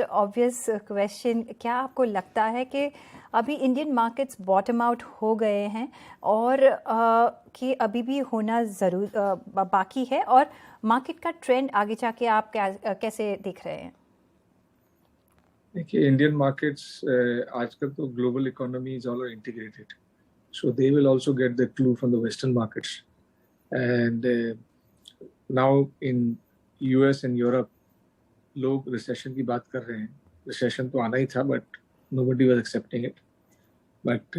Obvious question, क्या आपको लगता है कि अभी इंडियन मार्केट्स बॉटम आउट हो गए हैं और कि अभी भी होना ज़रूर बाकी है, और मार्केट का ट्रेंड आगे जाके आप कैसे देख रहे हैं? देखिए, इंडियन मार्केट्स आजकल तो global economy is all integrated, so they will also get the clue from the Western markets. And now in US and Europe, लोग रिसेशन की बात कर रहे हैं. रिसेशन तो आना ही था, but nobody was accepting it. But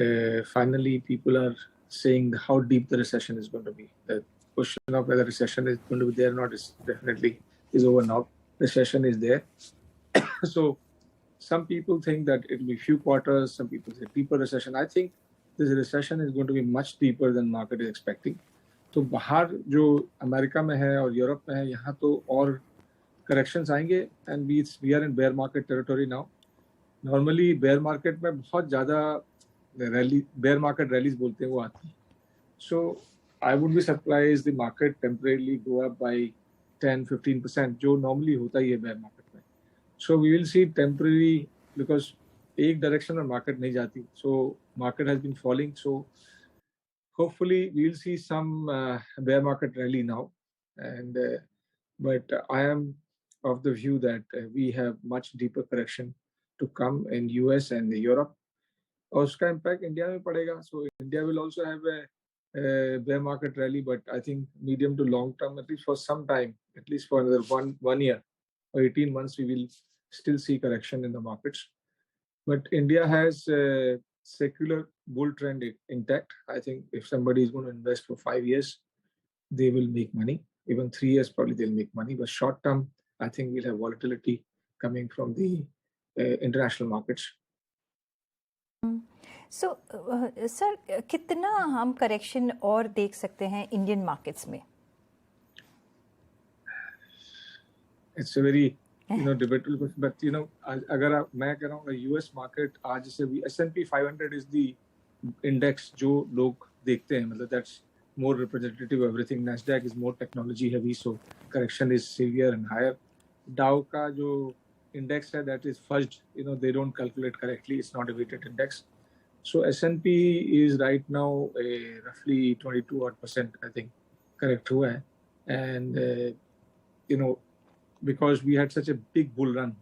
finally, people are saying how deep the recession is going to be. The question of whether recession is going to be there or not is definitely is over now. Recession is there. So some people think that it will be few quarters. Some people say deeper recession. I think this recession is going to be much deeper than market is expecting. तो बाहर जो America में है और Europe में है, यहाँ तो और करेक्शंस आएंगे. And we are in bear market territory now. Normally bear market में बहुत ज़्यादा रैली, बेयर मार्केट रैलीज बोलते हैं, वो आती है. So I would be surprise the market temporarily go up by 10-15%, जो नॉर्मली होता ही है बेयर मार्केट में. So we will see temporary, because एक डायरेक्शन में मार्केट नहीं जाती. So market has been falling. So hopefully we'll see some bear market rally now. And but I am of the view that we have much deeper correction to come in US and Europe. और उसका impact India में पड़ेगा. So India will also have a bear market rally, but I think medium to long term, at least for some time, at least for another one year or 18 months, we will still see correction in the markets. But India has secular bull trend intact. I think if somebody is going to invest for 5 years, they will make money. Even 3 years, probably they'll make money. But short term, I think we'll have volatility coming from the international markets. So sir, कितना हम correction और देख सकते हैं Indian markets में? It's a very debatable question, but अगर मैं कह रहा हूँ यूएस मार्केट आज जैसे भी S&P 500 इज द इंडेक्स जो लोग देखते हैं, मतलब that's more representative of everything. Nasdaq is more technology heavy, so correction is severe and higher. Dow का जो index है, that is fudged. They don't calculate correctly. It's not a weighted index. So S&P is right now roughly 22% I think correct हुआ है. And because we had such a big bull run,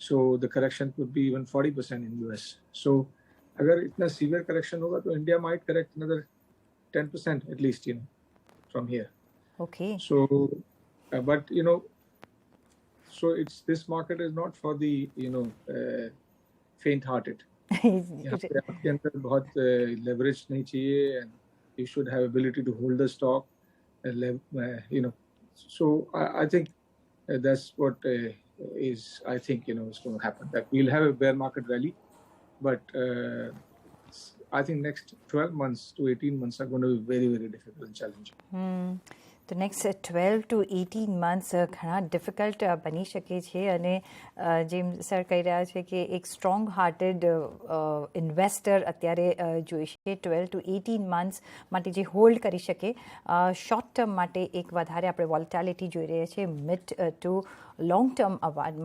so the correction could be even 40% in US. So अगर इतना severe correction होगा तो India might correct another 10% at least, from here. Okay. So, but so it's this market is not for the faint-hearted. यहाँ पे आपके अंदर बहुत leverage नहीं चाहिए, and you should have ability to hold the stock. So I think that's what is I think is going to happen. That we'll have a bear market rally, but I think next 12 months to 18 months are going to be very, very difficult and challenging. તો next 12 to 18 months ઘણા difficult બની શકે છે. અને જેમ sir કહી રહ્યા છે કે એક સ્ટ્રોંગ હાર્ટેડ ઇન્વેસ્ટર અત્યારે જોઈશે 12 to 18 મંથ્સ માટે, જે હોલ્ડ કરી શકે. શોર્ટ ટર્મ માટે એક વધારે આપણે વોલેટિલિટી જોઈ રહ્યા છીએ. મિડ ટુ લોંગ ટર્મ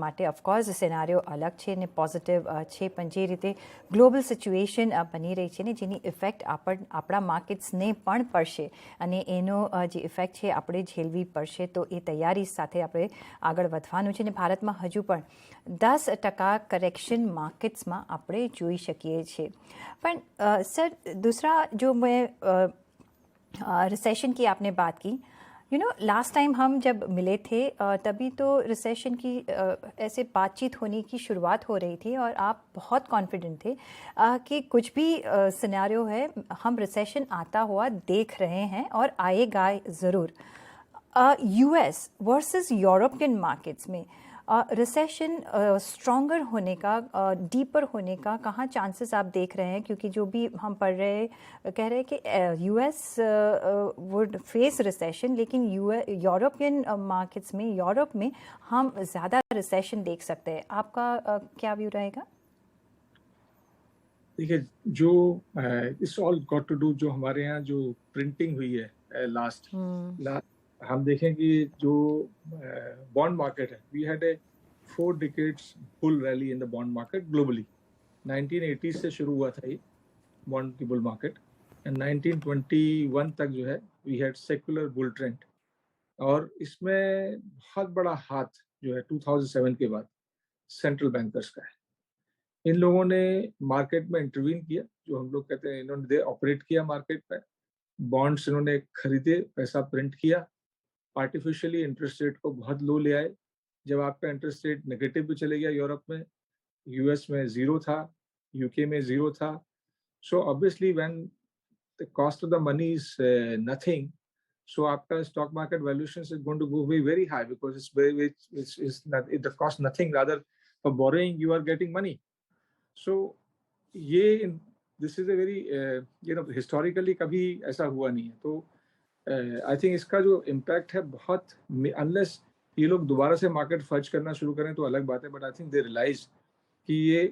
માટે ઓફકોર્સ સિનારીઓ અલગ છે ને પોઝિટિવ છે, પણ જે રીતે ગ્લોબલ સિચ્યુએશન બની રહી છે ને, જેની ઇફેક્ટ આપણા માર્કેટ્સને પણ પડશે, અને એનો જે ઇફેક્ટ છે આપણે ઝેલવી પડશે. તો એ તૈયારી સાથે આપણે આગળ વધવાનું છે. અને ભારતમાં હજુ પણ 10% કરેક્શન માર્કેટ્સમાં આપણે જોઈ શકીએ છીએ. પણ सर, दूसरा जो मैं रिसेशन की आपने बात की, लास्ट टाइम हम जब मिले थे तभी तो रिसेशन की ऐसे बातचीत होने की शुरुआत हो रही थी, और आप बहुत कॉन्फिडेंट थे कि कुछ भी सिनेरियो है, हम रिसेशन आता हुआ देख रहे हैं और आएगा ज़रूर. US वर्सेस यूरोपियन मार्केट्स में रिसेशन स्ट्रॉन्गर होने का, डीपर होने का कहाँ चांसेस आप देख रहे हैं? क्योंकि जो भी हम पढ़ रहे कह रहे हैं कि US वुड फेस रिसेशन, लेकिन यूरोपियन मार्केट्स में, यूरोप में हम ज़्यादा रिसेशन देख सकते हैं. आपका क्या व्यू रहेगा? देखिए, जो it's all got to do, जो हमारे यहाँ जो प्रिंटिंग हुई है लास्ट हम देखें कि जो बॉन्ड मार्केट है, we had a 4 decades bull rally in the bond market globally. 1980 से शुरू हुआ था ये bond की bull market, and 1921 तक जो है we had secular bull trend. और इसमें बहुत बड़ा हाथ जो है 2007 के बाद सेंट्रल बैंकर्स का है. इन लोगों ने मार्केट में इंटरवीन किया, जो हम लोग कहते हैं, इन्होंने दे ऑपरेट किया मार्केट में, बॉन्ड्स इन्होंने खरीदे, पैसा प्रिंट किया, आर्टिफिशियली इंटरेस्ट रेट को बहुत लो ले आए. जब आपका इंटरेस्ट रेट नेगेटिव भी चले गया, यूरोप में, यूएस में जीरो था, यूके में जीरो था. So obviously when the cost of the money is nothing, so आपका stock market valuations is going to go very high because it's not, it costs nothing, rather for borrowing you are getting money. So ये this is a very historically कभी ऐसा हुआ नहीं है. तो I think इसका जो impact है बहुत, unless ये लोग दोबारा से मार्केट फर्ज करना शुरू करें तो अलग बात है, but I think they realize कि ये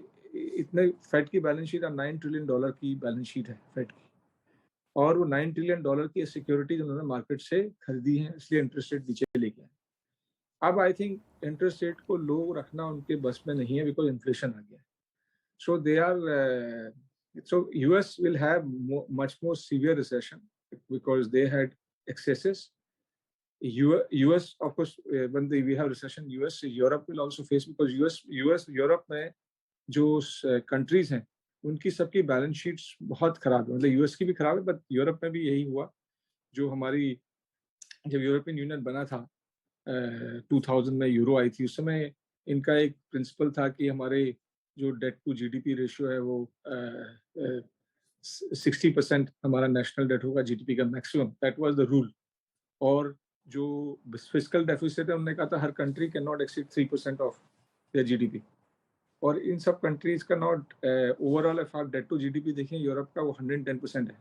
इतने फेड की बैलेंस शीट $9 ट्रिलियन की बैलेंस शीट है फेड की, और वो $9 ट्रिलियन की सिक्योरिटीज उन्होंने मार्केट से खरीदी है, इसलिए इंटरेस्ट रेट नीचे लेके आए. अब आई थिंक इंटरेस्ट रेट को लो रखना उनके बस में नहीं है बिकॉज इन्फ्लेशन आ गया है. So they are so US will have much more severe recession because they had excesses. US of course when we have recession, US, Europe will also face, because US Europe में जो countries हैं उनकी सबकी balance sheets बहुत खराब है. मतलब US की भी खराब है, बट यूरोप में भी यही हुआ. जो हमारी जब यूरोपियन यूनियन बना था 2000 में, यूरो आई थी, उस समय इनका एक प्रिंसिपल था कि हमारे जो डेट टू जीडीपी रेशियो है वो 60% हमारा नेशनल डेट होगा जीडीपी का maximum. That was the rule. और जो फिस्कल डेफिसिट है, उन्होंने कहा था हर country can not exceed 3% of their GDP. और इन सब कंट्रीज का नॉट ओवरऑल इफ आप डेट टू जीडीपी देखें, यूरोप का वो 110% है,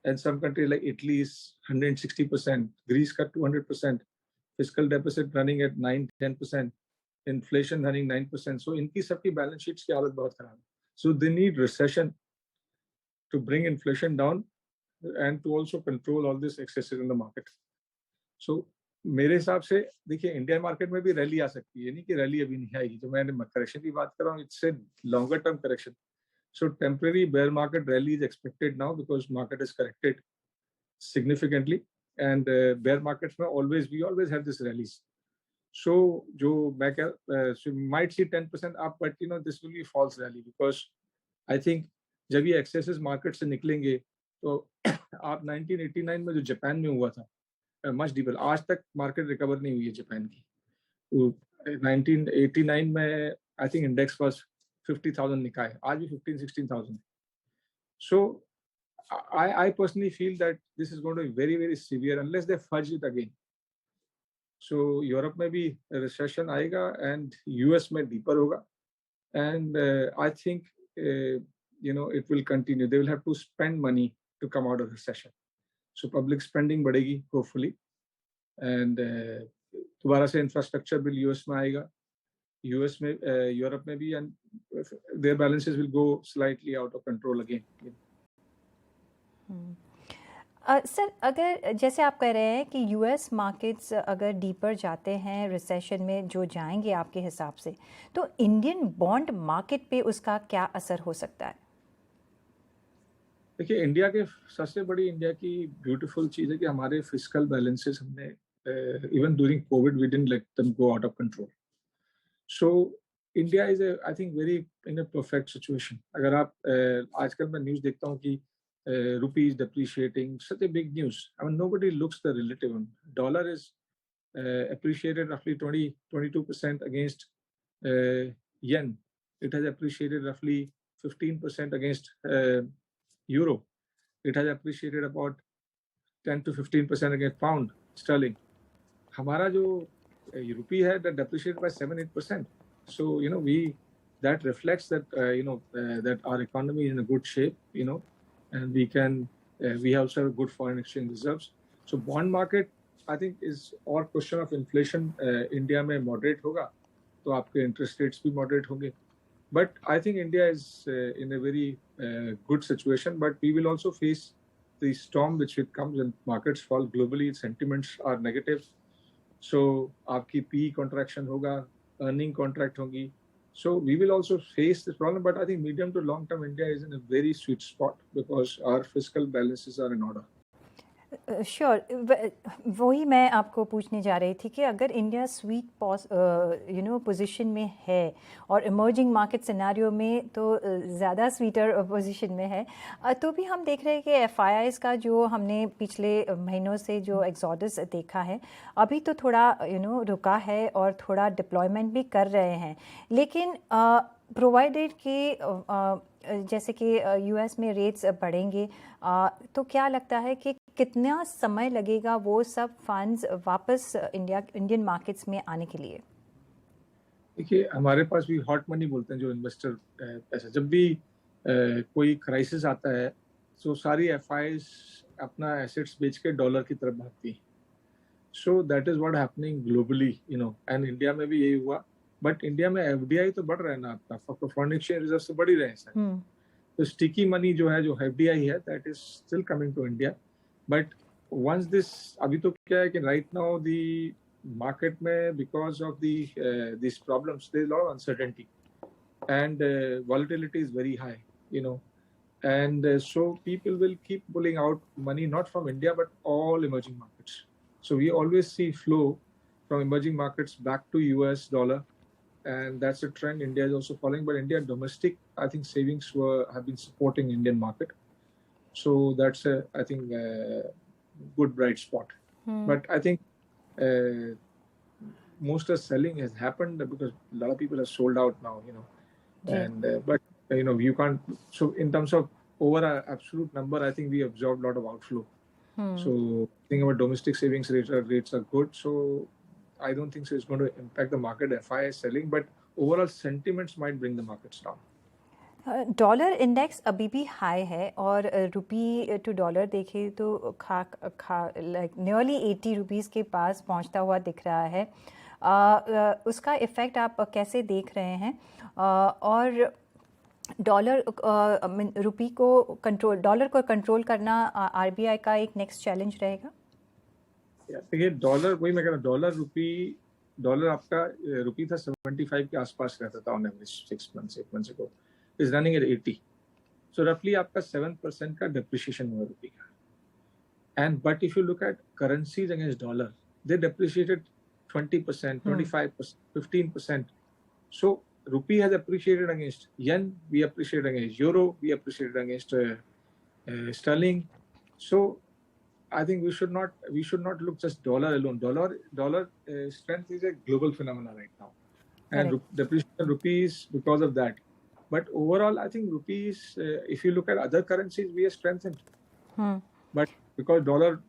and some countries like Italy is 160%, Greece का 200%, fiscal deficit running at 9-10%, inflation running 9%. So इनकी सबकी बैलेंस शीट्स की हालत बहुत खराब है. So they need recession to bring inflation down and to also control all this excesses in the market. So मेरे हिसाब से देखिए, इंडियन मार्केट में भी रैली आ सकती है, नहीं कि रैली अभी नहीं आएगी. जो मैंने करेक्शन की बात कर रहा हूँ, it's a longer term correction. So temporary bear market rally is expected now because market is corrected significantly, and bear markets में we always have this rallies. So जो मैं क्या might see 10% up, but this will be false rally, because I think जब ये axes market से निकलेंगे तो आप 1989 में जो जापान में हुआ था, मच डीपर, आज तक मार्केट रिकवर नहीं हुई है जापान की. 1989 में आई थिंक इंडेक्स वाज 50,000 निकाय, आज भी 15-16,000. सो I personally feel that this is going to be very very severe unless they fudge it again. So Europe में भी रिसेशन आएगा एंड यूएस में डीपर होगा, and I think it will continue. They will have to spend money to come out of recession. So public spending बढ़ेगी hopefully, and दोबारा से infrastructure bill US में आएगा, यूएस में यूरोप में भी, and their balances will go slightly out of control again. Sir, अगर जैसे आप कह रहे हैं कि यूएस मार्केट्स अगर डीपर जाते हैं रिसेशन में, जो जाएंगे आपके हिसाब से, तो इंडियन बॉन्ड मार्केट पे उसका क्या असर हो सकता है? देखिए, इंडिया के सबसे बड़ी, इंडिया की ब्यूटीफुल चीज़ है कि हमारे फिस्कल बैलेंसेस हमने even during covid we didn't let them go out of control. So India is I think very in a perfect situation. अगर आप आजकल मैं न्यूज़ देखता हूँ कि rupees depreciating, such a big news. I mean, nobody looks the relative. Dollar is appreciated roughly 22% against yen. It has appreciated roughly 15% against euro. It has appreciated about 10 to 15% against pound sterling. हमारा जो rupee है, that depreciated by 7-8%. So that reflects that that our economy is in a good shape, and we also have good foreign exchange reserves. So bond market I think is और question of inflation. India में moderate होगा तो आपके interest rates भी moderate होंगे, but I think India is in a very good situation, but we will also face the storm which it comes when markets fall globally, sentiments are negative. So आपकी PE contraction होगा, earning contract होंगी. So we will also face this problem, but I think medium to long term India is in a very sweet spot because our fiscal balances are in order. Sure वही मैं आपको पूछने जा रही थी कि अगर इंडिया स्वीट पोजीशन में है और इमर्जिंग मार्केट सिनेरियो में तो ज़्यादा स्वीटर पोजीशन में है, तो भी हम देख रहे हैं कि एफआईआईज़ का जो हमने पिछले महीनों से जो एक्सोडस देखा है अभी तो थोड़ा रुका है और थोड़ा डिप्लॉयमेंट भी कर रहे हैं, लेकिन प्रोवाइडेड कि जैसे कि यूएस में रेट्स बढ़ेंगे, तो क्या लगता है कि कितना समय लगेगा वो सब फंड्स वापस इंडियन मार्केट्स में आने के लिए? देखिए, हमारे पास भी हॉट मनी बोलते हैं जो इन्वेस्टर पैसा, जब भी कोई क्राइसिस आता है तो सारी एफआईआईज़ अपना एसेट्स बेच के डॉलर की तरफ भागती हैं. So that is what happening globally, and India में भी यही हुआ. बट इंडिया में एफडीआई तो बढ़ रहा है ना, आपका फॉरेन एक्सचेंज रिजर्व तो बढ़ ही रहे हैं सर. तो स्टिकी मनी जो है, जो एफडीआई है, that is still coming to India. But once this, अभी तो क्या है कि राइट नाउ दी मार्केट में because of this problems there is lot of uncertainty and volatility is very high, and so people will keep pulling out money not from India but all emerging markets. So we always see flow from emerging markets back to US dollar, and that's a trend India is also following. But India domestic, I think savings have been supporting Indian market, so that's I think good bright spot. But I think most of selling has happened because a lot of people have sold out now, and but you can't. So in terms of over absolute number, I think we absorbed a lot of outflow. So I think our domestic savings rates are good. So I don't think so it's going to impact the market. FI is selling, but overall sentiments might bring the markets down. Dollar index अभी भी high है और रुपी two dollar देखें तो like nearly 80 rupees के पास पहुंचता हुआ दिख रहा है. उसका इफ़ेक्ट आप कैसे देख रहे हैं? और डॉलर रुपी को डॉलर को कंट्रोल करना आरबीआई का एक नेक्स्ट चैलेंज रहेगा. देखिए, डॉलर, वही मैं कह रहा हूँ, डॉलर आपका रुपी था 75 के आसपास रहता था on average 6 months ago, is running at 80. So roughly आपका 7% का depreciation हुआ रुपी का. And but if you look at currencies against dollar, they depreciated 20%, 25%, 15%. So rupee has appreciated against yen, we appreciated against euro, we appreciated against sterling. So I think we should not look just dollar alone. Dollar strength is a global phenomenon right now, and depreciation rupees because of that. But overall, I think rupees, if you look at other currencies, we are strengthened. But because dollar,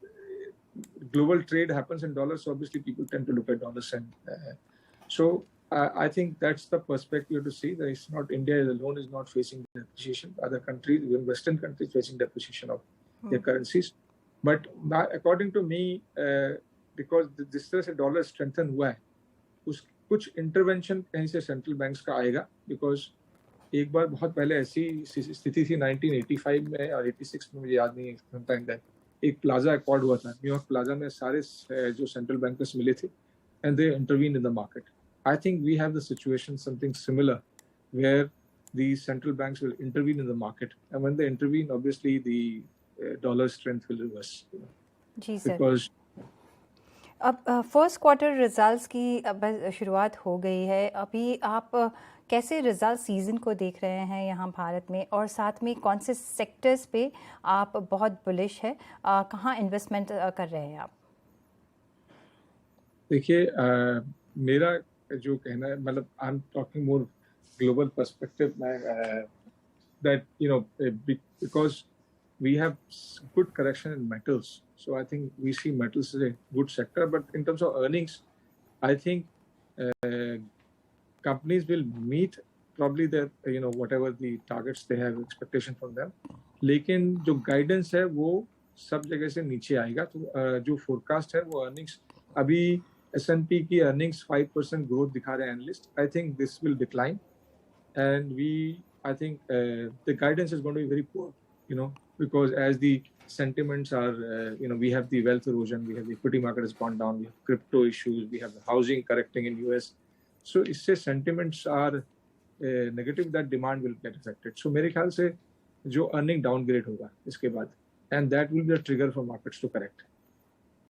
global trade happens in dollars, so obviously people tend to look at dollars, and so I think that's the perspective to see. That it's not India alone is not facing depreciation. Other countries, even Western countries, facing depreciation of their currencies. But according to me, because जिस तरह से dollar strengthen हुआ है, कुछ intervention कहीं से central banks का आएगा. बिकॉज एक बार बहुत पहले ऐसी स्थिति थी 1985 में और 86 में, मुझे याद नहीं है, एक प्लाजा अकॉर्ड हुआ था न्यूयॉर्क प्लाजा में. सारे जो सेंट्रल बैंकर्स मिले थे and they intervene in the market. I think we have the situation something similar where the central banks will intervene in the market, and when they intervene, obviously the dollar strength will reverse. जी sir. Because अब first quarter results की अब शुरुआत हो गई है. अभी आप कैसे रिजल्ट सीज़न को देख रहे हैं यहाँ भारत में, और साथ में कौन से सेक्टर्स पे आप बहुत बुलिश है, कहाँ इन्वेस्टमेंट कर रहे हैं आप? देखिए, मेरा जो कहना है, मतलब I am talking more global perspective, that because we have good correction in metals, so I think we see metals as a good sector. But in terms of earnings, I think companies will meet probably their whatever the targets they have expectation from them. लेकिन जो guidance है वो सब जगह से नीचे आएगा. तो जो forecast है वो earnings, अभी S&P की earnings 5% growth दिखा रहे हैं analyst. I think this will decline. And I think the guidance is going to be very poor, because as the sentiments are, we have the wealth erosion, we have the equity market has gone down, we have crypto issues, we have the housing correcting in US. So इससे sentiments are negative, that demand will get affected. So मेरे ख्याल से जो earning downgrade होगा इसके बाद, and that will be a trigger for markets to correct.